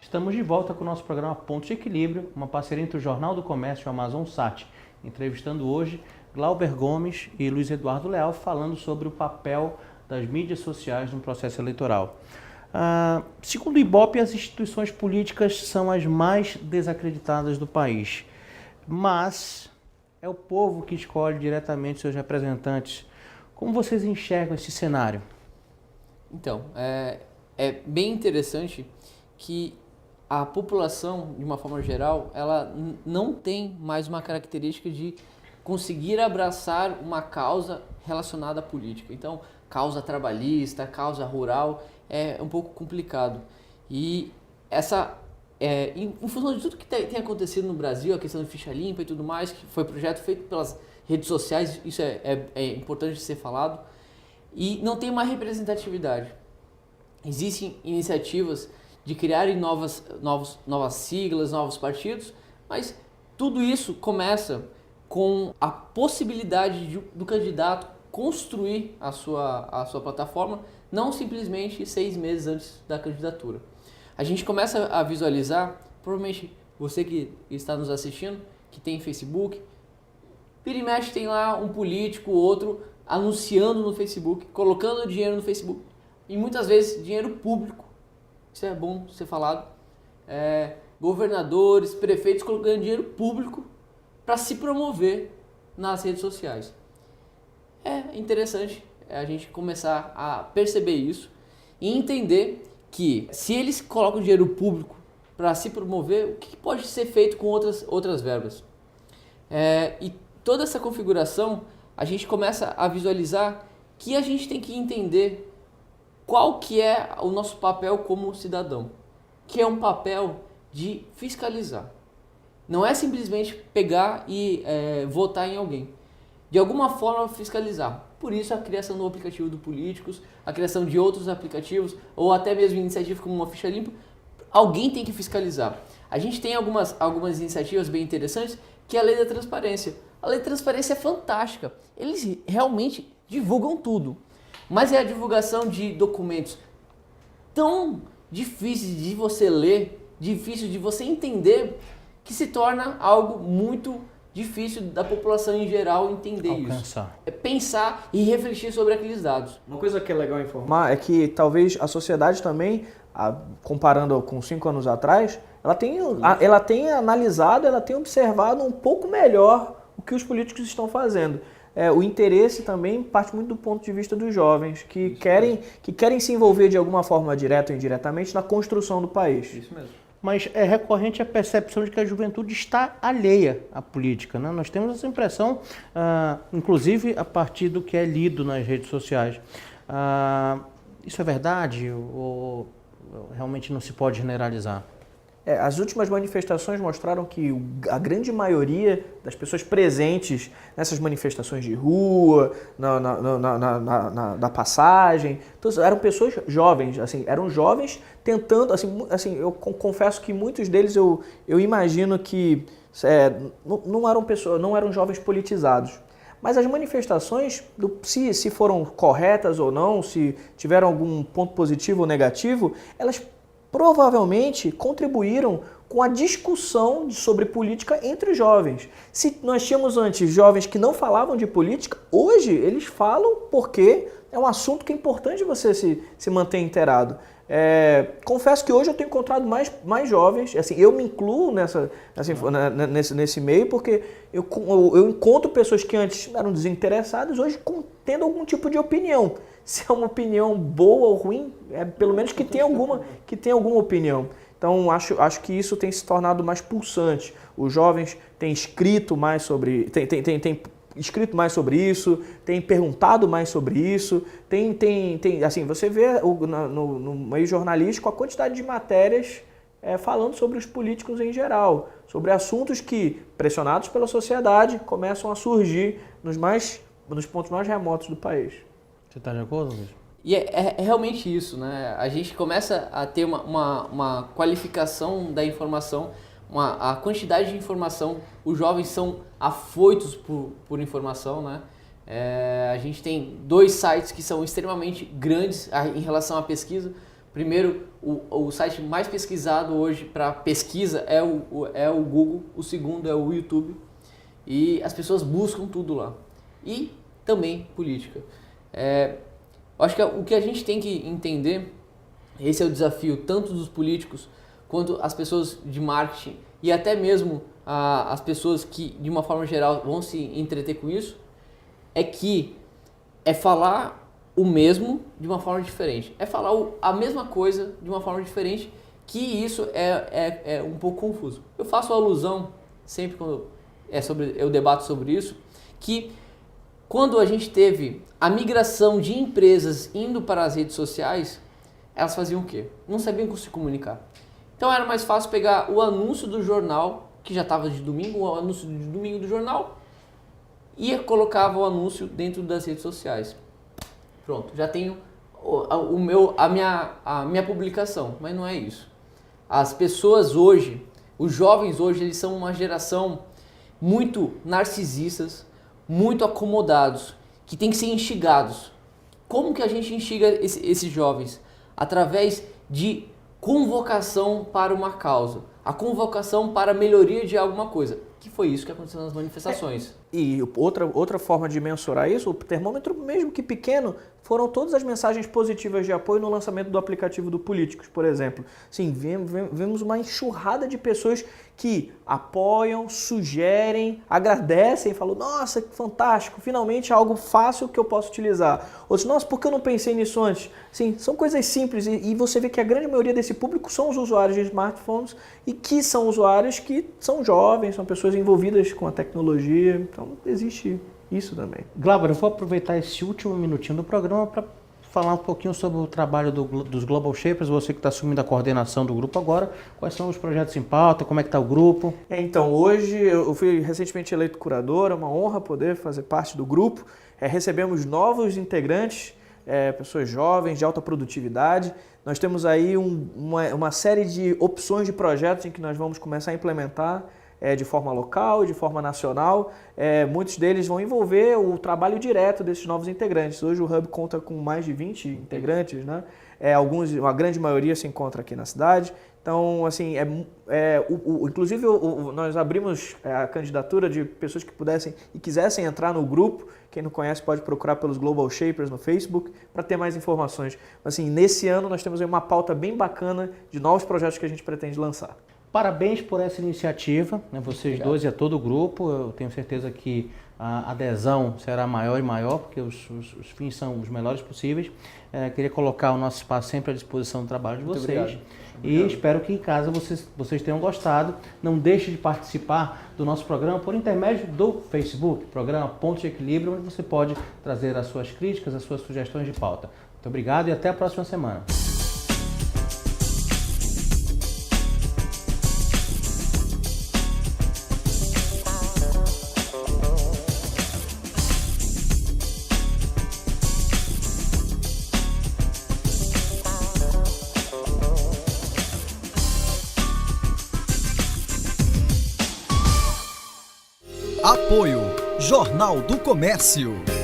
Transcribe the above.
Estamos de volta com o nosso programa Pontos de Equilíbrio, uma parceria entre o Jornal do Comércio e o Amazon Sat. Entrevistando hoje Glauber Gomes e Luiz Eduardo Leal, falando sobre o papel das mídias sociais no processo eleitoral. Segundo o Ibope, as instituições políticas são as mais desacreditadas do país, mas é o povo que escolhe diretamente seus representantes. Como vocês enxergam esse cenário? Então, é bem interessante que a população, de uma forma geral, ela não tem mais uma característica de conseguir abraçar uma causa relacionada à política. Então, causa trabalhista, causa rural, é um pouco complicado. E em função de tudo que tem acontecido no Brasil, a questão de ficha limpa e tudo mais, que foi projeto feito pelas redes sociais, isso é importante de ser falado, e não tem uma representatividade. Existem iniciativas de criarem novas siglas, novos partidos, mas tudo isso começa com a possibilidade do candidato construir a sua plataforma, não simplesmente 6 meses antes da candidatura. A gente começa a visualizar, provavelmente você que está nos assistindo, que tem Facebook, vira e mexe tem lá um político ou outro anunciando no Facebook, colocando dinheiro no Facebook, e muitas vezes dinheiro público. Isso é bom ser falado. Governadores, prefeitos colocando dinheiro público para se promover nas redes sociais. É interessante a gente começar a perceber isso e entender que se eles colocam dinheiro público para se promover, o que pode ser feito com outras verbas? E toda essa configuração, a gente começa a visualizar que a gente tem que entender qual que é o nosso papel como cidadão, que é um papel de fiscalizar. Não é simplesmente pegar e votar em alguém. De alguma forma fiscalizar. Por isso a criação do aplicativo do Políticos, a criação de outros aplicativos, ou até mesmo iniciativas como uma ficha limpa, alguém tem que fiscalizar. A gente tem algumas iniciativas bem interessantes, que é a Lei da Transparência. A Lei da Transparência é fantástica. Eles realmente divulgam tudo. Mas é a divulgação de documentos tão difíceis de você ler, difícil de você entender, que se torna algo muito difícil da população em geral entender isso. É pensar e refletir sobre aqueles dados. Uma coisa que é legal informar é que talvez a sociedade também, comparando com 5 anos atrás, ela tem analisado, ela tem observado um pouco melhor o que os políticos estão fazendo. O interesse também parte muito do ponto de vista dos jovens, que querem se envolver de alguma forma, direta ou indiretamente, na construção do país. Isso mesmo. Mas é recorrente a percepção de que a juventude está alheia à política, né? Nós temos essa impressão, inclusive a partir do que é lido nas redes sociais. Isso é verdade ou realmente não se pode generalizar? As últimas manifestações mostraram que a grande maioria das pessoas presentes nessas manifestações de rua, na passagem, então, eram pessoas jovens, assim, eram jovens tentando, assim, eu confesso que muitos deles eu imagino que não eram jovens politizados. Mas as manifestações, se foram corretas ou não, se tiveram algum ponto positivo ou negativo, elas provavelmente contribuíram com a discussão sobre política entre os jovens. Se nós tínhamos antes jovens que não falavam de política, hoje eles falam porque é um assunto que é importante você se manter inteirado. Confesso que hoje eu tenho encontrado mais jovens, assim, eu me incluo nesse meio, porque eu encontro pessoas que antes eram desinteressadas, hoje tendo algum tipo de opinião. Se é uma opinião boa ou ruim, pelo menos que tenha alguma opinião. Então, acho que isso tem se tornado mais pulsante. Os jovens têm escrito mais sobre, têm escrito mais sobre isso, têm perguntado mais sobre isso. Assim, você vê no meio jornalístico a quantidade de matérias falando sobre os políticos em geral, sobre assuntos que, pressionados pela sociedade, começam a surgir nos pontos mais remotos do país. Você está de acordo, Luiz? E é realmente isso, né? A gente começa a ter uma qualificação da informação, a quantidade de informação. Os jovens são afoitos por informação, né? A gente tem 2 sites que são extremamente grandes em relação à pesquisa. Primeiro, o site mais pesquisado hoje para pesquisa é o Google, o segundo é o YouTube, e as pessoas buscam tudo lá. E também política. Eu acho que o que a gente tem que entender, esse é o desafio tanto dos políticos quanto as pessoas de marketing e até mesmo as pessoas que de uma forma geral vão se entreter com isso, é falar o mesmo de uma forma diferente. É falar a mesma coisa de uma forma diferente, que isso é um pouco confuso. Eu faço alusão, sempre quando eu debato sobre isso, que quando a gente teve a migração de empresas indo para as redes sociais, elas faziam o quê? Não sabiam como se comunicar. Então era mais fácil pegar o anúncio do jornal, que já estava de domingo, o anúncio de domingo do jornal, e colocava o anúncio dentro das redes sociais. Pronto, já tenho a minha publicação, mas não é isso. As pessoas hoje, os jovens hoje, eles são uma geração muito narcisistas, muito acomodados, que tem que ser instigados. Como que a gente instiga esses jovens? Através de convocação para uma causa, a convocação para a melhoria de alguma coisa, que foi isso que aconteceu nas manifestações. E outra forma de mensurar isso, o termômetro, mesmo que pequeno, foram todas as mensagens positivas de apoio no lançamento do aplicativo do Políticos, por exemplo. Sim, vemos uma enxurrada de pessoas que apoiam, sugerem, agradecem, falam, nossa, que fantástico, finalmente algo fácil que eu posso utilizar. Outros, nossa, por que eu não pensei nisso antes? Sim, são coisas simples e você vê que a grande maioria desse público são os usuários de smartphones e que são usuários que são jovens, são pessoas envolvidas com a tecnologia, então existe isso também. Glauber, eu vou aproveitar esse último minutinho do programa para falar um pouquinho sobre o trabalho dos Global Shapers, você que está assumindo a coordenação do grupo agora. Quais são os projetos em pauta, como é que está o grupo? Então, hoje eu fui recentemente eleito curador, é uma honra poder fazer parte do grupo. Recebemos novos integrantes, pessoas jovens, de alta produtividade. Nós temos aí uma série de opções de projetos em que nós vamos começar a implementar de forma local e de forma nacional. Muitos deles vão envolver o trabalho direto desses novos integrantes. Hoje o Hub conta com mais de 20 integrantes, né? A grande maioria se encontra aqui na cidade. Então, assim, inclusive nós abrimos a candidatura de pessoas que pudessem e quisessem entrar no grupo. Quem não conhece pode procurar pelos Global Shapers no Facebook para ter mais informações. Assim, nesse ano nós temos aí uma pauta bem bacana de novos projetos que a gente pretende lançar. Parabéns por essa iniciativa, né? Vocês dois e a todo o grupo. Eu tenho certeza que a adesão será maior e maior, porque os fins são os melhores possíveis. Queria colocar o nosso espaço sempre à disposição do trabalho de vocês. Muito obrigado. Espero que em casa vocês tenham gostado. Não deixe de participar do nosso programa por intermédio do Facebook, programa Ponto de Equilíbrio, onde você pode trazer as suas críticas, as suas sugestões de pauta. Muito obrigado e até a próxima semana. Apoio Jornal do Comércio.